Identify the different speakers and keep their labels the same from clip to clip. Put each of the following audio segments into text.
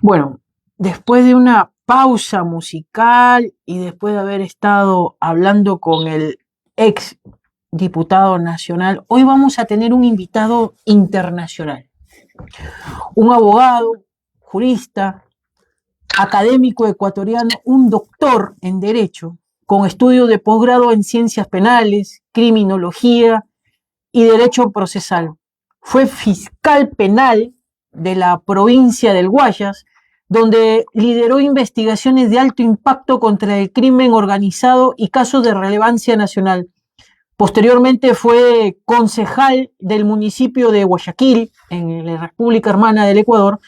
Speaker 1: Bueno, después de una pausa musical y después de haber estado hablando con el ex diputado nacional, hoy vamos a tener un invitado internacional, un abogado, jurista, académico ecuatoriano, un doctor en Derecho, con estudios de posgrado en Ciencias Penales, Criminología y Derecho Procesal. Fue fiscal penal de la provincia del Guayas, donde lideró investigaciones de alto impacto contra el crimen organizado y casos de relevancia nacional. Posteriormente fue concejal del municipio de Guayaquil, en la República Hermana del Ecuador,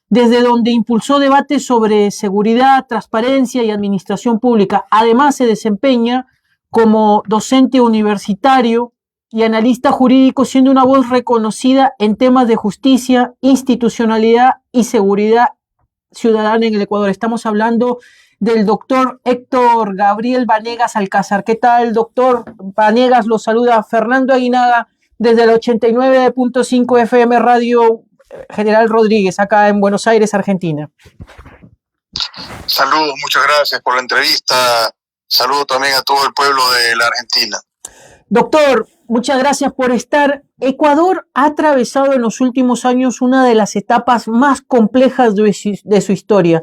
Speaker 1: desde donde impulsó debates sobre seguridad, transparencia y administración pública. Además, se desempeña como docente universitario y analista jurídico, siendo una voz reconocida en temas de justicia, institucionalidad y seguridad ciudadana en el Ecuador. Estamos hablando del doctor Héctor Gabriel Vanegas Alcázar. ¿Qué tal, doctor Vanegas? Lo saluda Fernando Aguinaga desde el 89.5 FM Radio General Rodríguez, acá en Buenos Aires, Argentina.
Speaker 2: Saludos, muchas gracias por la entrevista. Saludo también a todo el pueblo de la Argentina.
Speaker 1: Doctor, muchas gracias por estar. Ecuador ha atravesado en los últimos años una de las etapas más complejas de su historia.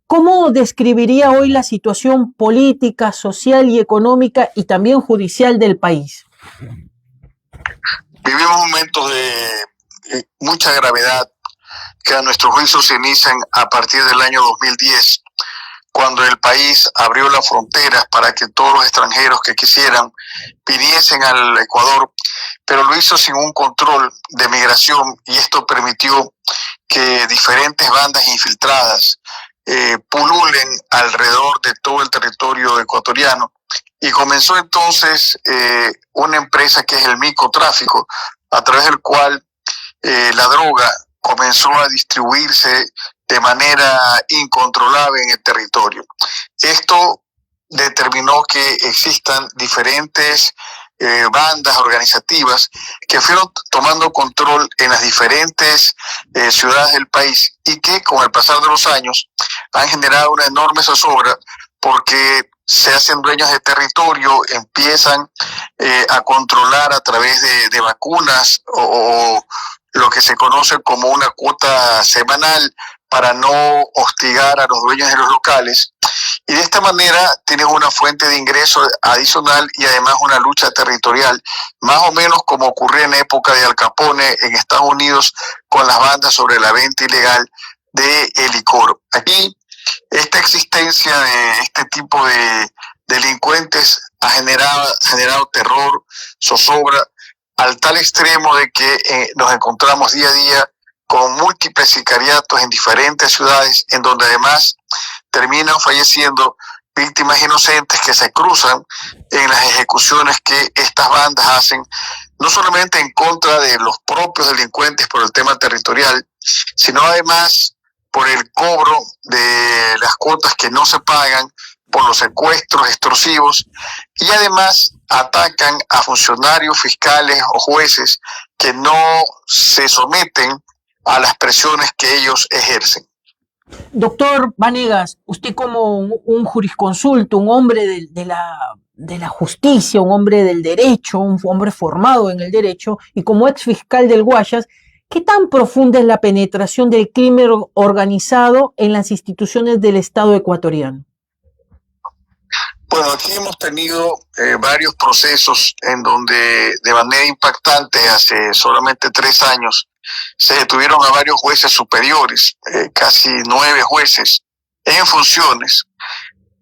Speaker 1: ¿Cómo describiría hoy la situación política, social y económica y también judicial del país?
Speaker 2: Vivimos momentos de mucha gravedad que a nuestro juicio se inician a partir del año 2010, cuando el país abrió las fronteras para que todos los extranjeros que quisieran viniesen al Ecuador, pero lo hizo sin un control de migración, y esto permitió que diferentes bandas infiltradas pululen alrededor de todo el territorio ecuatoriano. Y comenzó entonces una empresa que es el microtráfico, a través del cual la droga comenzó a distribuirse de manera incontrolable en el territorio. Esto determinó que existan diferentes bandas organizativas que fueron tomando control en las diferentes ciudades del país, y que con el pasar de los años han generado una enorme zozobra, porque se hacen dueños de territorio, empiezan a controlar a través de vacunas o lo que se conoce como una cuota semanal, para no hostigar a los dueños de los locales. Y de esta manera tienes una fuente de ingreso adicional y además una lucha territorial, más o menos como ocurría en la época de Al Capone en Estados Unidos con las bandas sobre la venta ilegal de licor. Aquí esta existencia de este tipo de delincuentes ha generado terror, zozobra, al tal extremo de que nos encontramos día a día con múltiples sicariatos en diferentes ciudades, en donde además terminan falleciendo víctimas inocentes que se cruzan en las ejecuciones que estas bandas hacen, no solamente en contra de los propios delincuentes por el tema territorial, sino además por el cobro de las cuotas que no se pagan, por los secuestros extorsivos, y además atacan a funcionarios fiscales o jueces que no se someten a las presiones que ellos ejercen.
Speaker 1: Doctor Vanegas, usted como un jurisconsulto, un hombre de la justicia, un hombre del derecho, un hombre formado en el derecho, y como ex fiscal del Guayas, ¿qué tan profunda es la penetración del crimen organizado en las instituciones del Estado ecuatoriano?
Speaker 2: Bueno, aquí hemos tenido varios procesos en donde de manera impactante hace solamente 3 años se detuvieron a varios jueces superiores, casi 9 jueces en funciones,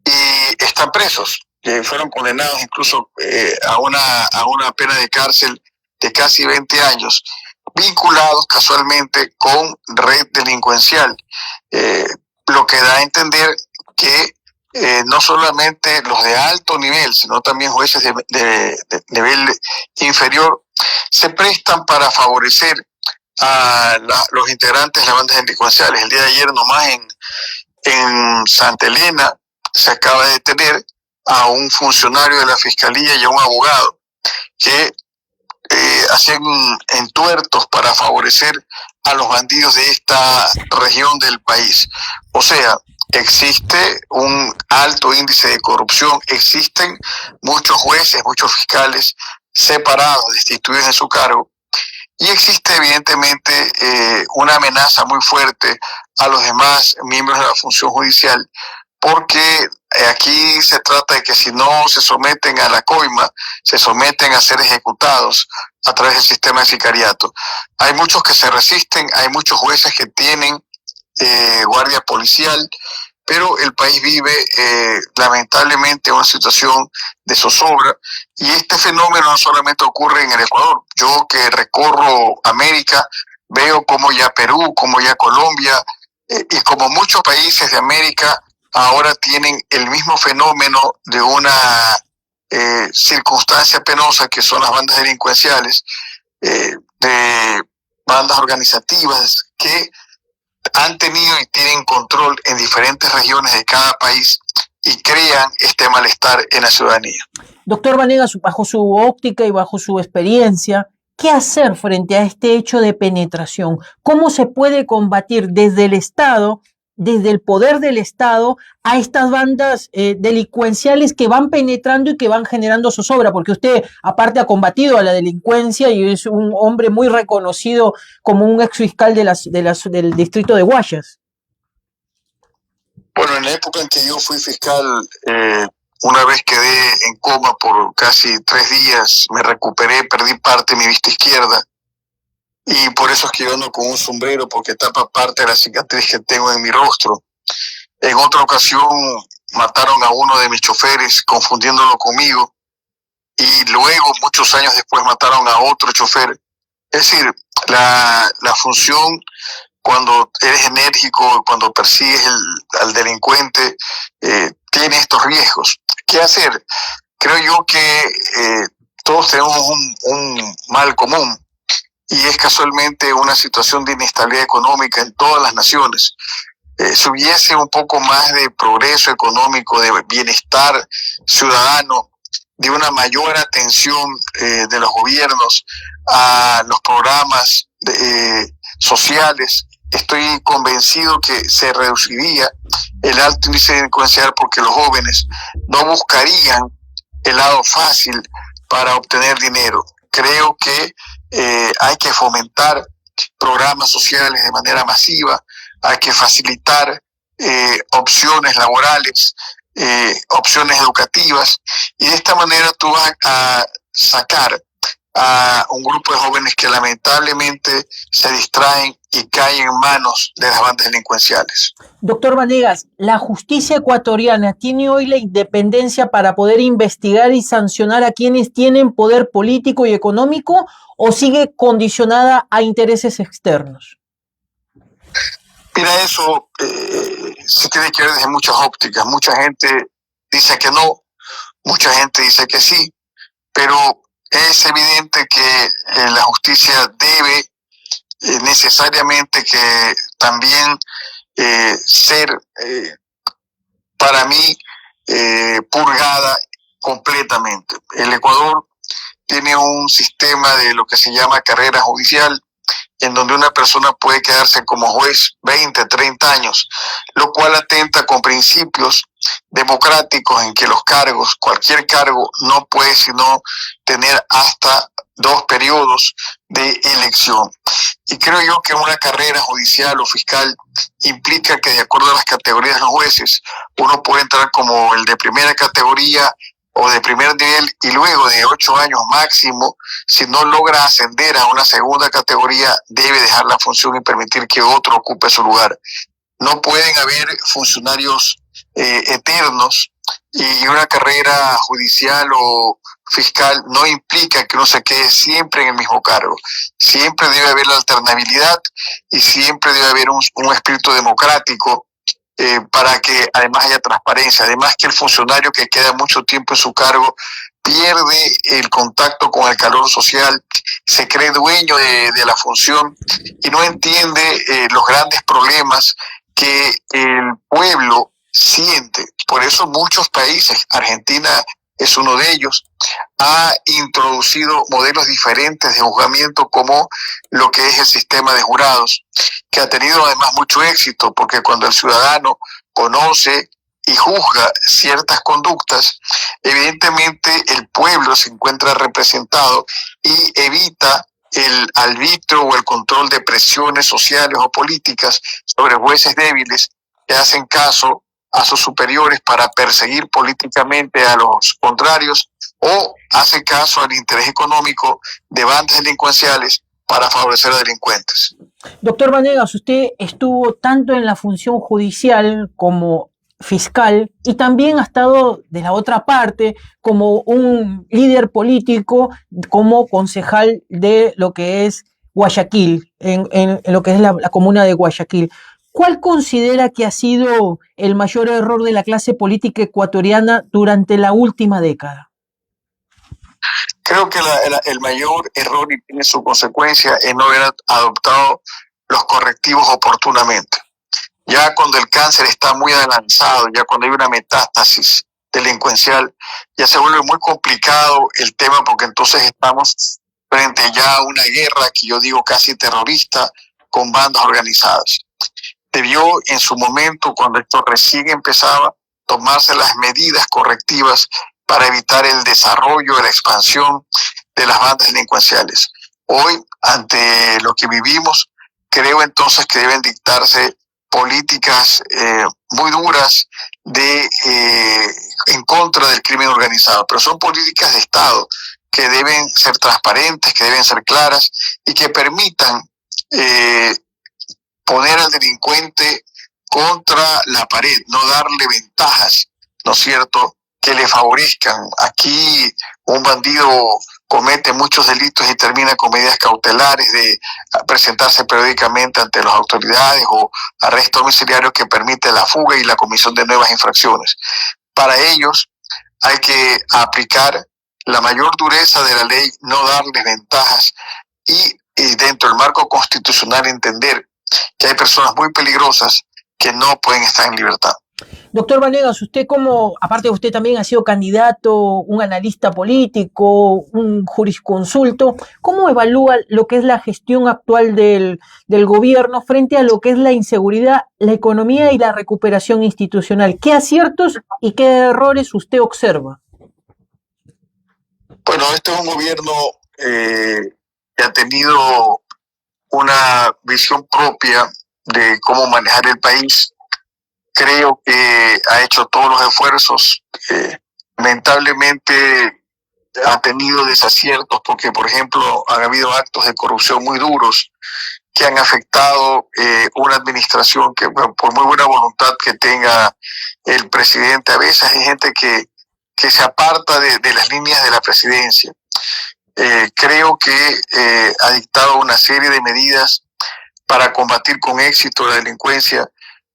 Speaker 2: y están presos, que fueron condenados incluso a una pena de cárcel de casi 20 años, vinculados casualmente con red delincuencial, lo que da a entender que no solamente los de alto nivel, sino también jueces de nivel inferior se prestan para favorecer a los integrantes de las bandas delincuenciales. El día de ayer nomás en Santa Elena se acaba de detener a un funcionario de la Fiscalía y a un abogado que hacían entuertos para favorecer a los bandidos de esta región del país. O sea, existe un alto índice de corrupción, existen muchos jueces, muchos fiscales separados, destituidos de su cargo, y existe evidentemente una amenaza muy fuerte a los demás miembros de la función judicial, porque aquí se trata de que si no se someten a la coima, se someten a ser ejecutados a través del sistema de sicariato. Hay muchos que se resisten, hay muchos jueces que tienen guardia policial, pero el país vive lamentablemente una situación de zozobra, y este fenómeno no solamente ocurre en el Ecuador. Yo que recorro América, veo como ya Perú, como ya Colombia y como muchos países de América ahora tienen el mismo fenómeno de una circunstancia penosa, que son las bandas delincuenciales, de bandas organizativas que han tenido y tienen control en diferentes regiones de cada país y crean este malestar en la ciudadanía.
Speaker 1: Doctor Vanegas, bajo su óptica y bajo su experiencia, ¿qué hacer frente a este hecho de penetración? ¿Cómo se puede combatir desde el Estado, desde el poder del Estado, a estas bandas delincuenciales que van penetrando y que van generando zozobra? Porque usted, aparte, ha combatido a la delincuencia y es un hombre muy reconocido como un exfiscal del distrito de Guayas.
Speaker 2: Bueno, en la época en que yo fui fiscal, una vez quedé en coma por casi 3 días, me recuperé, perdí parte de mi vista izquierda, y por eso es que yo ando con un sombrero, porque tapa parte de la cicatriz que tengo en mi rostro. En otra ocasión mataron a uno de mis choferes confundiéndolo conmigo, y luego, muchos años después, mataron a otro chofer. Es decir, la función, cuando eres enérgico, cuando persigues al delincuente, tiene estos riesgos. ¿Qué hacer? Creo yo que todos tenemos un mal común, y es casualmente una situación de inestabilidad económica en todas las naciones. Si hubiese un poco más de progreso económico, de bienestar ciudadano, de una mayor atención de los gobiernos a los programas sociales, estoy convencido que se reduciría el alto índice delincuencial, porque los jóvenes no buscarían el lado fácil para obtener dinero. Creo que hay que fomentar programas sociales de manera masiva, hay que facilitar opciones laborales, opciones educativas, y de esta manera tú vas a sacar a un grupo de jóvenes que lamentablemente se distraen y caen en manos de las bandas delincuenciales.
Speaker 1: Doctor Vanegas, ¿la justicia ecuatoriana tiene hoy la independencia para poder investigar y sancionar a quienes tienen poder político y económico, o sigue condicionada a intereses externos?
Speaker 2: Mira, eso se tiene que ver desde muchas ópticas. Mucha gente dice que no, mucha gente dice que sí, pero es evidente que la justicia debe necesariamente que también ser, para mí, purgada completamente. El Ecuador tiene un sistema de lo que se llama carrera judicial, en donde una persona puede quedarse como juez 20, 30 años, lo cual atenta con principios democráticos, en que los cargos, cualquier cargo, no puede sino tener hasta 2 periodos de elección. Y creo yo que una carrera judicial o fiscal implica que, de acuerdo a las categorías de los jueces, uno puede entrar como el de primera categoría o de primer nivel, y luego de 8 años máximo, si no logra ascender a una segunda categoría, debe dejar la función y permitir que otro ocupe su lugar. No pueden haber funcionarios eternos, y una carrera judicial o fiscal no implica que uno se quede siempre en el mismo cargo. Siempre debe haber la alternabilidad, y siempre debe haber un espíritu democrático, para que además haya transparencia. Además, que el funcionario que queda mucho tiempo en su cargo pierde el contacto con el calor social, se cree dueño de la función y no entiende los grandes problemas que el pueblo siente. Por eso muchos países, Argentina es uno de ellos. Ha introducido modelos diferentes de juzgamiento, como lo que es el sistema de jurados, que ha tenido además mucho éxito, porque cuando el ciudadano conoce y juzga ciertas conductas, evidentemente el pueblo se encuentra representado y evita el arbitrio o el control de presiones sociales o políticas sobre jueces débiles que hacen caso a sus superiores para perseguir políticamente a los contrarios, o hace caso al interés económico de bandas delincuenciales para favorecer a delincuentes.
Speaker 1: Doctor Vanegas, usted estuvo tanto en la función judicial como fiscal y también ha estado de la otra parte como un líder político, como concejal de lo que es Guayaquil, en lo que es la comuna de Guayaquil. ¿Cuál considera que ha sido el mayor error de la clase política ecuatoriana durante la última década?
Speaker 2: Creo que el mayor error, y tiene su consecuencia, es no haber adoptado los correctivos oportunamente. Ya cuando el cáncer está muy avanzado, ya cuando hay una metástasis delincuencial, ya se vuelve muy complicado el tema, porque entonces estamos frente ya a una guerra que yo digo casi terrorista con bandas organizadas. Debió en su momento, cuando esto recién empezaba, tomarse las medidas correctivas para evitar el desarrollo, la expansión de las bandas delincuenciales. Hoy, ante lo que vivimos, creo entonces que deben dictarse políticas muy duras en contra del crimen organizado, pero son políticas de Estado que deben ser transparentes, que deben ser claras y que permitan poner al delincuente contra la pared, no darle ventajas, ¿no es cierto?, que le favorezcan. Aquí un bandido comete muchos delitos y termina con medidas cautelares de presentarse periódicamente ante las autoridades, o arresto domiciliario que permite la fuga y la comisión de nuevas infracciones. Para ellos hay que aplicar la mayor dureza de la ley, no darles ventajas y dentro del marco constitucional entender que hay personas muy peligrosas que no pueden estar en libertad.
Speaker 1: Doctor Vanegas, usted aparte de usted también ha sido candidato, un analista político, un jurisconsulto, ¿cómo evalúa lo que es la gestión actual del gobierno frente a lo que es la inseguridad, la economía y la recuperación institucional? ¿Qué aciertos y qué errores usted observa?
Speaker 2: Bueno, este es un gobierno que ha tenido una visión propia de cómo manejar el país. Creo que ha hecho todos los esfuerzos. Lamentablemente ha tenido desaciertos, porque, por ejemplo, han habido actos de corrupción muy duros que han afectado una administración que, por muy buena voluntad que tenga el presidente, a veces hay gente que se aparta de las líneas de la presidencia. Creo que ha dictado una serie de medidas para combatir con éxito la delincuencia,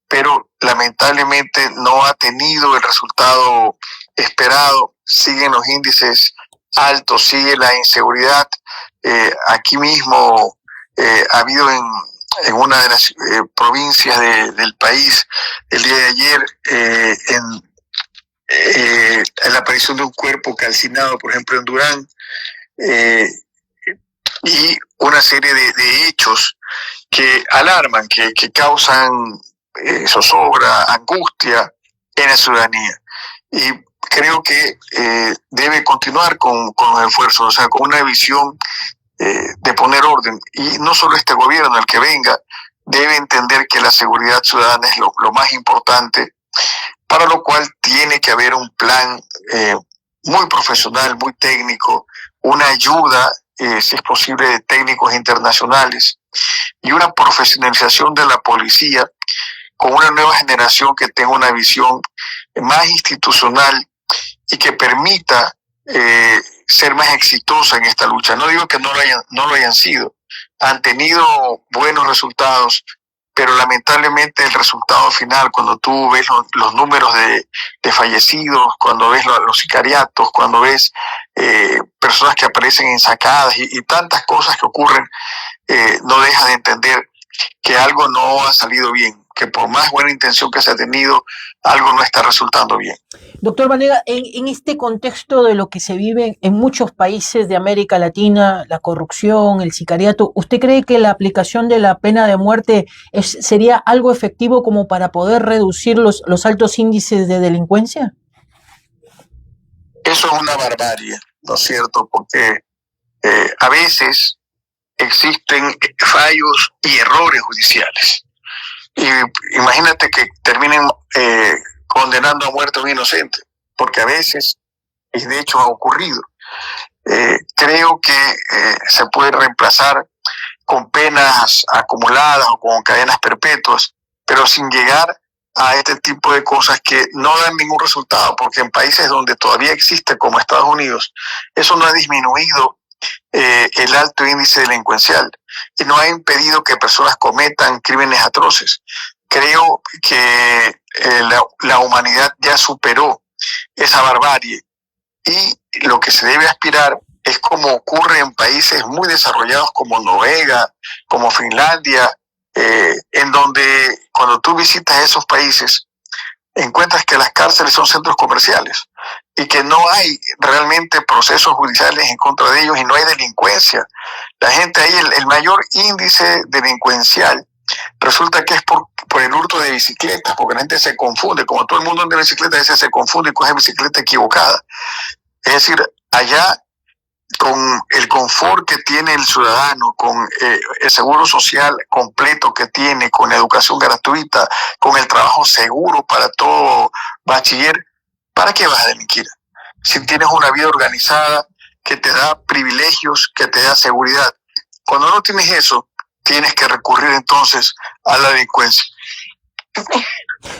Speaker 2: pero lamentablemente no ha tenido el resultado esperado. Siguen los índices altos, sigue la inseguridad. Aquí mismo ha habido en una de las provincias del país, el día de ayer, en la aparición de un cuerpo calcinado, por ejemplo, en Durán, y una serie de hechos que alarman, que causan zozobra, angustia en la ciudadanía. Y creo que debe continuar con los esfuerzos, o sea, con una visión de poner orden. Y no solo este gobierno, el que venga, debe entender que la seguridad ciudadana es lo más importante, para lo cual tiene que haber un plan muy profesional, muy técnico, una ayuda, si es posible, de técnicos internacionales, y una profesionalización de la policía con una nueva generación que tenga una visión más institucional y que permita ser más exitosa en esta lucha. No digo que no lo hayan sido, han tenido buenos resultados, pero lamentablemente el resultado final, cuando tú ves los números de fallecidos, cuando ves los sicariatos, cuando ves personas que aparecen ensacadas y tantas cosas que ocurren, no deja de entender que algo no ha salido bien, que por más buena intención que se ha tenido, algo no está resultando bien.
Speaker 1: Doctor Vanegas, en este contexto de lo que se vive en muchos países de América Latina, la corrupción, el sicariato, ¿usted cree que la aplicación de la pena de muerte sería algo efectivo como para poder reducir los altos índices de delincuencia?
Speaker 2: Eso es una barbarie, ¿no es cierto? Porque a veces existen fallos y errores judiciales. Y imagínate que terminen condenando a muerte a un inocente, porque a veces, y de hecho ha ocurrido. Creo que se puede reemplazar con penas acumuladas o con cadenas perpetuas, pero sin llegar a este tipo de cosas que no dan ningún resultado, porque en países donde todavía existe, como Estados Unidos, eso no ha disminuido el alto índice delincuencial y no ha impedido que personas cometan crímenes atroces. Creo que la humanidad ya superó esa barbarie y lo que se debe aspirar es como ocurre en países muy desarrollados como Noruega, como Finlandia, en donde cuando tú visitas esos países encuentras que las cárceles son centros comerciales y que no hay realmente procesos judiciales en contra de ellos y no hay delincuencia. La gente ahí, el mayor índice delincuencial resulta que es por el hurto de bicicletas, porque la gente se confunde, como todo el mundo anda en bicicleta, a veces se confunde y coge bicicleta equivocada. Es decir, allá con el confort que tiene el ciudadano, con el seguro social completo que tiene, con educación gratuita, con el trabajo seguro para todo bachiller, ¿para qué vas a delinquir? Si tienes una vida organizada que te da privilegios, que te da seguridad. Cuando no tienes eso, tienes que recurrir entonces a la delincuencia.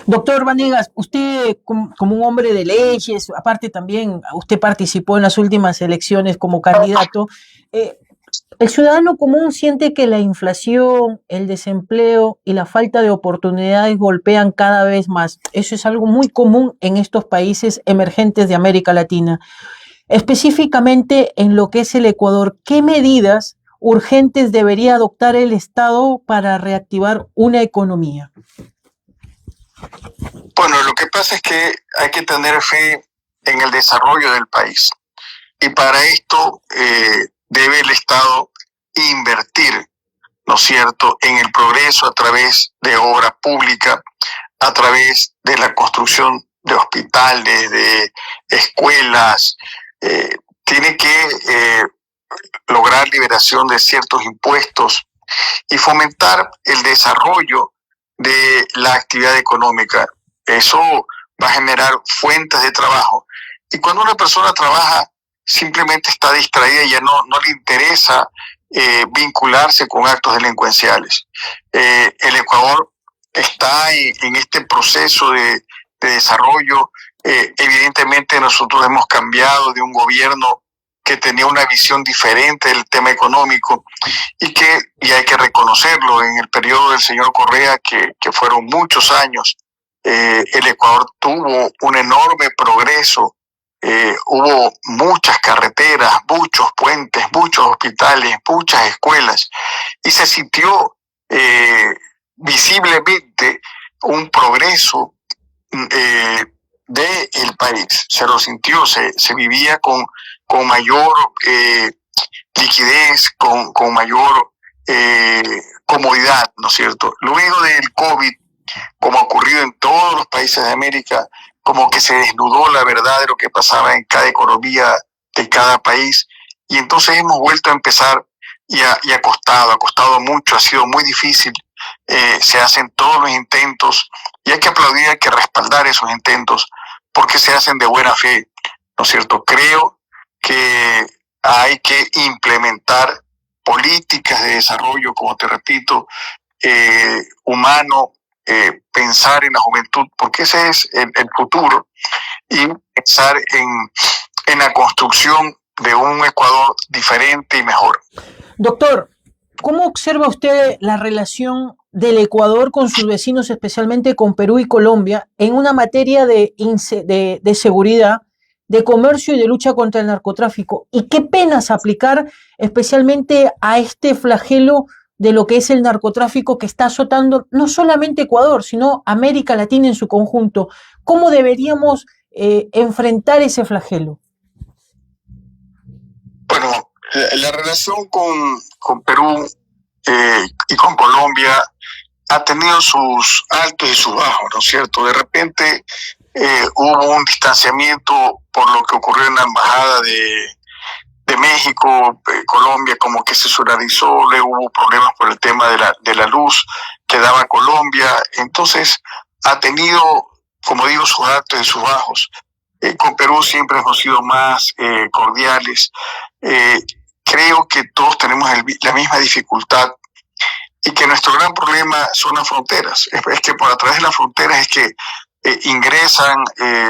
Speaker 1: Doctor Vanegas, usted como un hombre de leyes, aparte también usted participó en las últimas elecciones como candidato, ¿el ciudadano común siente que la inflación, el desempleo y la falta de oportunidades golpean cada vez más? Eso es algo muy común en estos países emergentes de América Latina. Específicamente en lo que es el Ecuador, ¿qué medidas urgentes debería adoptar el Estado para reactivar una economía?
Speaker 2: Bueno, lo que pasa es que hay que tener fe en el desarrollo del país y para esto debe el Estado invertir, ¿no es cierto?, en el progreso a través de obra pública, a través de la construcción de hospitales, de escuelas. Tiene que lograr liberación de ciertos impuestos y fomentar el desarrollo de la actividad económica. Eso va a generar fuentes de trabajo. Y cuando una persona trabaja, simplemente está distraída y ya no le interesa vincularse con actos delincuenciales. El Ecuador está en este proceso de desarrollo. Evidentemente nosotros hemos cambiado de un gobierno que tenía una visión diferente del tema económico y hay que reconocerlo, en el periodo del señor Correa, que fueron muchos años, el Ecuador tuvo un enorme progreso, hubo muchas carreteras, muchos puentes, muchos hospitales, muchas escuelas, y se sintió visiblemente un progreso del país. Se lo sintió, se vivía con mayor liquidez, con mayor comodidad, ¿no es cierto? Luego del COVID, como ha ocurrido en todos los países de América, como que se desnudó la verdad de lo que pasaba en cada economía de cada país, y entonces hemos vuelto a empezar y ha costado mucho, ha sido muy difícil. Se hacen todos los intentos y hay que aplaudir, hay que respaldar esos intentos porque se hacen de buena fe, ¿no es cierto? Creo que hay que implementar políticas de desarrollo, como te repito, humano, pensar en la juventud, porque ese es el futuro, y pensar en la construcción de un Ecuador diferente y mejor.
Speaker 1: Doctor, ¿cómo observa usted la relación del Ecuador con sus vecinos, especialmente con Perú y Colombia, en una materia de seguridad, de comercio y de lucha contra el narcotráfico? ¿Y qué penas aplicar especialmente a este flagelo de lo que es el narcotráfico que está azotando no solamente Ecuador, sino América Latina en su conjunto. ¿Cómo deberíamos enfrentar ese flagelo?
Speaker 2: Bueno, la relación con Perú y con Colombia ha tenido sus altos y sus bajos, ¿no es cierto? De repente hubo un distanciamiento por lo que ocurrió en la embajada de México, Colombia, como que se solarizó, luego hubo problemas por el tema de la luz que daba Colombia, entonces ha tenido, como digo, sus altos y sus bajos. Con Perú siempre hemos sido más cordiales. Creo que todos tenemos la misma dificultad y que nuestro gran problema son las fronteras. Es que por a través de las fronteras es que ingresan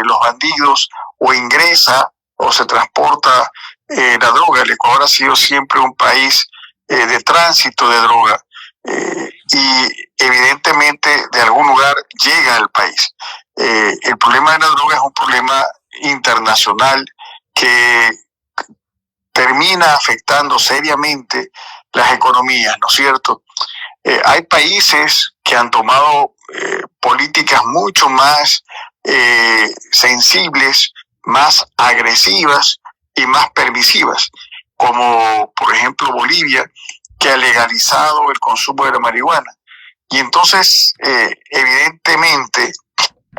Speaker 2: los bandidos o ingresa o se transporta la droga. El Ecuador ha sido siempre un país de tránsito de droga y evidentemente de algún lugar llega al país. El problema de la droga es un problema internacional que termina afectando seriamente las economías, ¿no es cierto? Hay países que han tomado políticas mucho más sensibles, más agresivas y más permisivas, como por ejemplo Bolivia, que ha legalizado el consumo de la marihuana. Y entonces, evidentemente,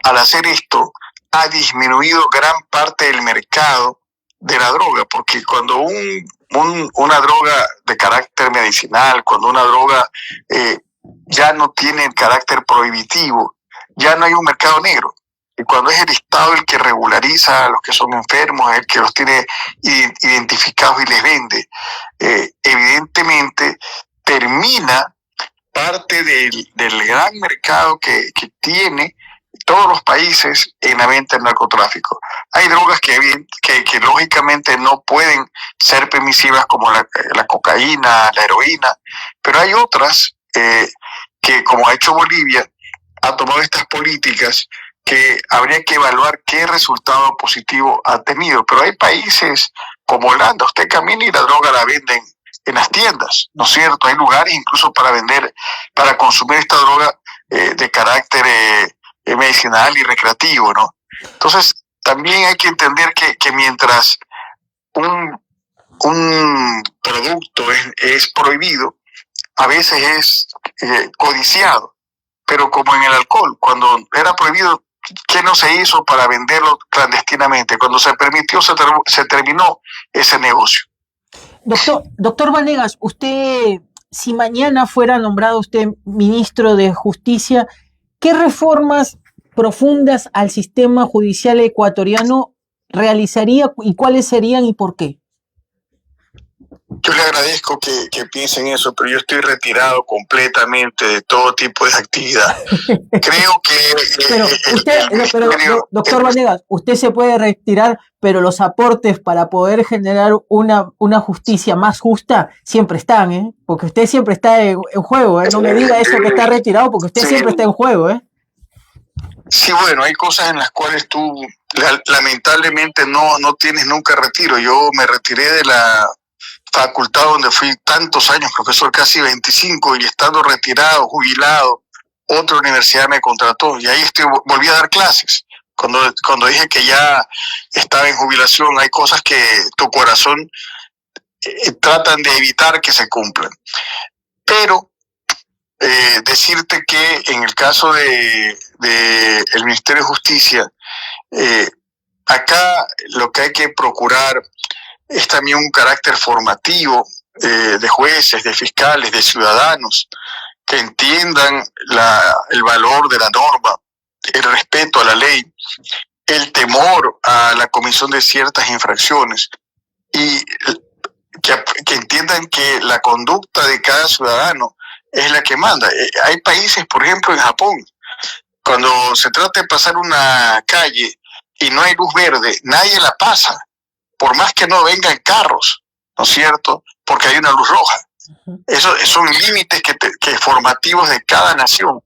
Speaker 2: al hacer esto, ha disminuido gran parte del mercado de la droga, porque cuando una droga de carácter medicinal, cuando una droga ya no tiene el carácter prohibitivo, ya no hay un mercado negro. Y cuando es el Estado el que regulariza a los que son enfermos, el que los tiene identificados y les vende, evidentemente termina parte del gran mercado que tiene todos los países en la venta del narcotráfico. Hay drogas que lógicamente no pueden ser permisivas como la cocaína, la heroína, pero hay otras que, como ha hecho Bolivia, ha tomado estas políticas que habría que evaluar qué resultado positivo ha tenido. Pero hay países como Holanda, usted camina y la droga la venden en las tiendas, ¿no es cierto? Hay lugares incluso para vender, para consumir esta droga de carácter medicinal y recreativo, ¿no? Entonces, también hay que entender que mientras un producto es prohibido, a veces es codiciado, pero como en el alcohol, cuando era prohibido, ¿qué no se hizo para venderlo clandestinamente? Cuando se permitió, se terminó ese negocio.
Speaker 1: Doctor Vanegas, usted, si mañana fuera nombrado usted ministro de Justicia, ¿qué reformas profundas al sistema judicial ecuatoriano realizaría y cuáles serían y por qué?
Speaker 2: Yo le agradezco que piensen eso, pero yo estoy retirado completamente de todo tipo de actividad. Creo que...
Speaker 1: Doctor Vanegas, usted se puede retirar, pero los aportes para poder generar una justicia más justa siempre están, ¿eh? Porque usted siempre está en juego, ¿eh? No me diga eso que está retirado, porque usted siempre está en juego, ¿eh?
Speaker 2: Sí, bueno, hay cosas en las cuales tú lamentablemente no tienes nunca retiro. Yo me retiré de la facultad donde fui tantos años profesor, casi 25, y estando retirado, jubilado, otra universidad me contrató y ahí volví a dar clases. Cuando dije que ya estaba en jubilación, hay cosas que tu corazón tratan de evitar que se cumplan. Pero decirte que en el caso de el Ministerio de Justicia, acá lo que hay que procurar es también un carácter formativo de jueces, de fiscales, de ciudadanos, que entiendan el valor de la norma, el respeto a la ley, el temor a la comisión de ciertas infracciones y que entiendan que la conducta de cada ciudadano es la que manda. Hay países, por ejemplo, en Japón, cuando se trata de pasar una calle y no hay luz verde, nadie la pasa, por más que no vengan carros, ¿no es cierto? Porque hay una luz roja. Esos son límites que formativos de cada nación.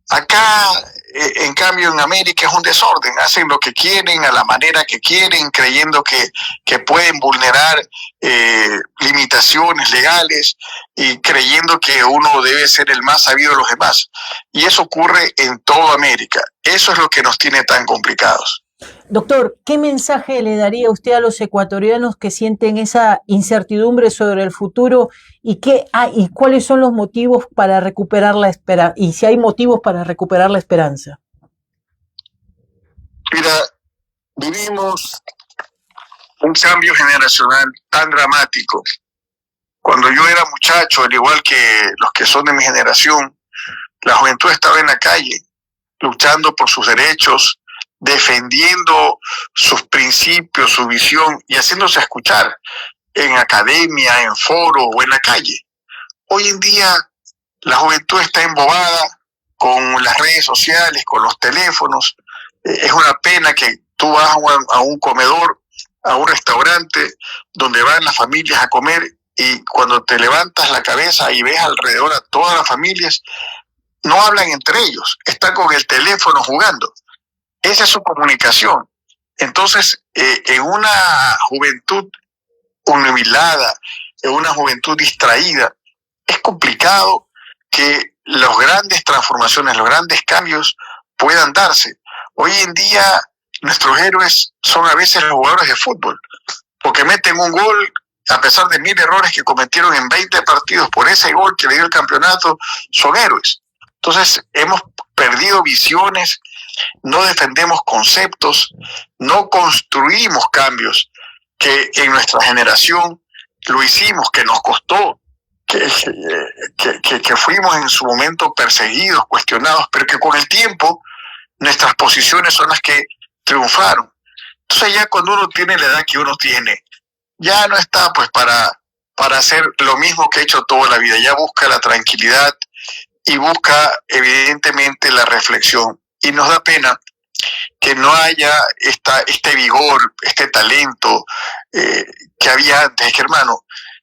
Speaker 2: Acá En cambio, en América es un desorden, hacen lo que quieren, a la manera que quieren, creyendo que pueden vulnerar limitaciones legales y creyendo que uno debe ser el más sabido de los demás. Y eso ocurre en toda América. Eso es lo que nos tiene tan complicados.
Speaker 1: Doctor, ¿qué mensaje le daría usted a los ecuatorianos que sienten esa incertidumbre sobre el futuro y cuáles son los motivos para recuperar la esperanza? Y si hay motivos para recuperar la esperanza.
Speaker 2: Mira, vivimos un cambio generacional tan dramático. Cuando yo era muchacho, al igual que los que son de mi generación, la juventud estaba en la calle, luchando por sus derechos, defendiendo sus principios, su visión y haciéndose escuchar en academia, en foro o en la calle. Hoy en día la juventud está embobada con las redes sociales, con los teléfonos. Es una pena que tú vas a un comedor, a un restaurante donde van las familias a comer y cuando te levantas la cabeza y ves alrededor a todas las familias, no hablan entre ellos, están con el teléfono jugando. Esa es su comunicación. Entonces, en una juventud obnubilada, en una juventud distraída, es complicado que las grandes transformaciones, los grandes cambios puedan darse. Hoy en día, nuestros héroes son a veces los jugadores de fútbol, porque meten un gol a pesar de 1000 errores que cometieron en 20 partidos. Por ese gol que le dio el campeonato, son héroes. Entonces, hemos perdido visiones, no defendemos conceptos, no construimos cambios que en nuestra generación lo hicimos, que nos costó, que fuimos en su momento perseguidos, cuestionados, pero que con el tiempo nuestras posiciones son las que triunfaron. Entonces ya cuando uno tiene la edad que uno tiene, ya no está pues para hacer lo mismo que ha hecho toda la vida, ya busca la tranquilidad y busca evidentemente la reflexión. Y nos da pena que no haya este vigor, este talento que había antes. Es que, hermano,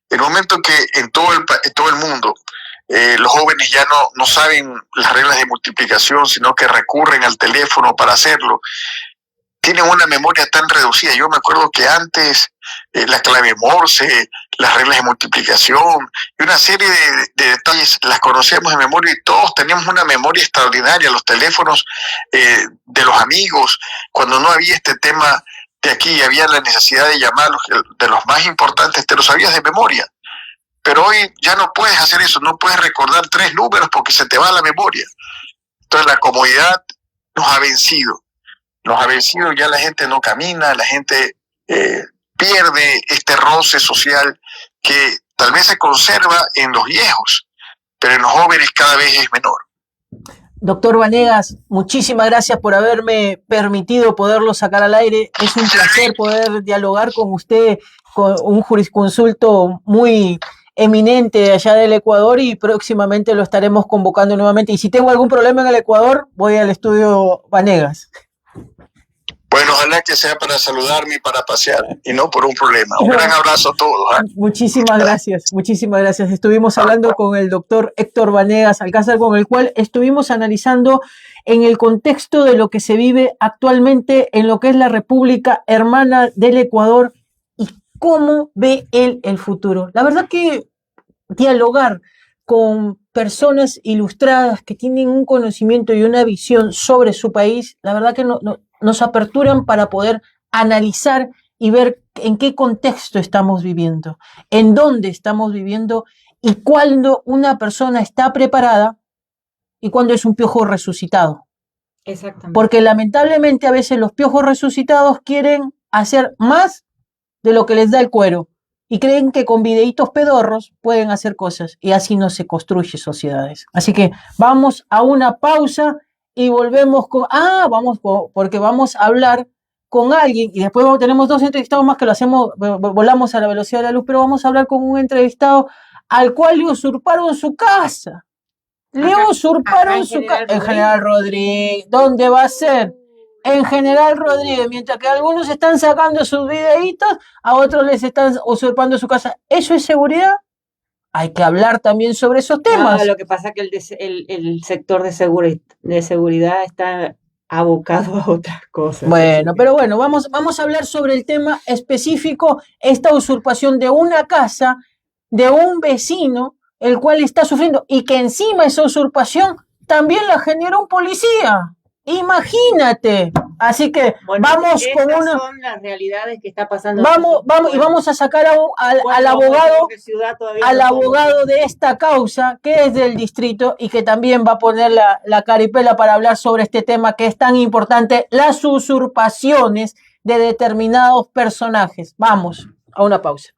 Speaker 2: el momento que en todo el mundo los jóvenes ya no saben las reglas de multiplicación, sino que recurren al teléfono para hacerlo, tienen una memoria tan reducida. Yo me acuerdo que antes la clave Morse, las reglas de multiplicación y una serie de detalles las conocíamos de memoria y todos teníamos una memoria extraordinaria. Los teléfonos de los amigos, cuando no había este tema de aquí, había la necesidad de llamarlos, de los más importantes, te los sabías de memoria. Pero hoy ya no puedes hacer eso, no puedes recordar 3 números porque se te va la memoria. Entonces la comodidad nos ha vencido. Ya la gente no camina, la gente pierde este roce social que tal vez se conserva en los viejos, pero en los jóvenes cada vez es menor.
Speaker 1: Doctor Vanegas, muchísimas gracias por haberme permitido poderlo sacar al aire. Es un placer poder dialogar con usted, con un jurisconsulto muy eminente de allá del Ecuador, y próximamente lo estaremos convocando nuevamente. Y si tengo algún problema en el Ecuador, voy al estudio Vanegas.
Speaker 2: Bueno, ojalá que sea para saludarme y para pasear, y no por un problema. Un gran abrazo a todos.
Speaker 1: Muchísimas gracias, muchísimas gracias. Estuvimos hablando con el doctor Héctor Vanegas Alcázar, con el cual estuvimos analizando en el contexto de lo que se vive actualmente en lo que es la República Hermana del Ecuador y cómo ve él el futuro. La verdad que dialogar con personas ilustradas que tienen un conocimiento y una visión sobre su país, la verdad que nos aperturan para poder analizar y ver en qué contexto estamos viviendo, en dónde estamos viviendo y cuándo una persona está preparada y cuándo es un piojo resucitado.
Speaker 3: Exactamente.
Speaker 1: Porque lamentablemente a veces los piojos resucitados quieren hacer más de lo que les da el cuero y creen que con videitos pedorros pueden hacer cosas, y así no se construyen sociedades. Así que vamos a una pausa y volvemos porque vamos a hablar con alguien, y después tenemos 2 entrevistados más que lo hacemos, volamos a la velocidad de la luz, pero vamos a hablar con un entrevistado al cual le usurparon su casa. En General Rodríguez. ¿Dónde va a ser? En General Rodríguez. Mientras que algunos están sacando sus videitos, a otros les están usurpando su casa. ¿Eso es seguridad? hay que hablar también sobre esos temas.
Speaker 3: Lo que pasa es que el sector de seguridad está abocado a otras cosas.
Speaker 1: Bueno, pero bueno, vamos a hablar sobre el tema específico, esta usurpación de una casa de un vecino, el cual está sufriendo, y que encima esa usurpación también la generó un policía. Imagínate. Así que
Speaker 3: bueno,
Speaker 1: vamos con una.
Speaker 3: Son las realidades que está pasando.
Speaker 1: Vamos a sacar al abogado de esta causa, que es del distrito y que también va a poner la caripela para hablar sobre este tema que es tan importante, las usurpaciones de determinados personajes. Vamos a una pausa.